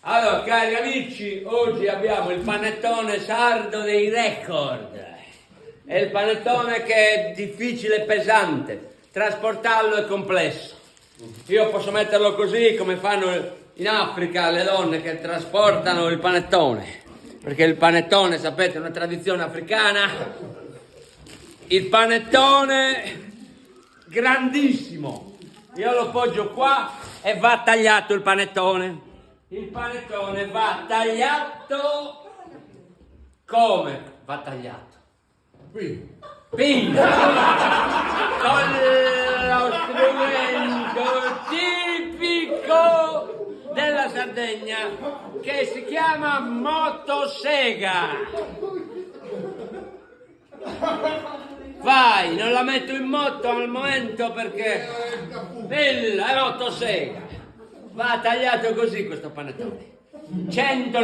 Allora, cari amici, oggi abbiamo il panettone sardo dei record. È il panettone che è difficile e pesante, trasportarlo è complesso. Io posso metterlo così come fanno in Africa le donne che trasportano il panettone, perché il panettone, sapete, è una tradizione africana. Il panettone grandissimo, io lo poggio qua e va tagliato il panettone. Il panettone va tagliato come? Va tagliato. Pinna. Con lo strumento tipico della Sardegna che si chiama motosega. Vai, non la metto in moto al momento perché è motosega. Va tagliato così questo panettone. 100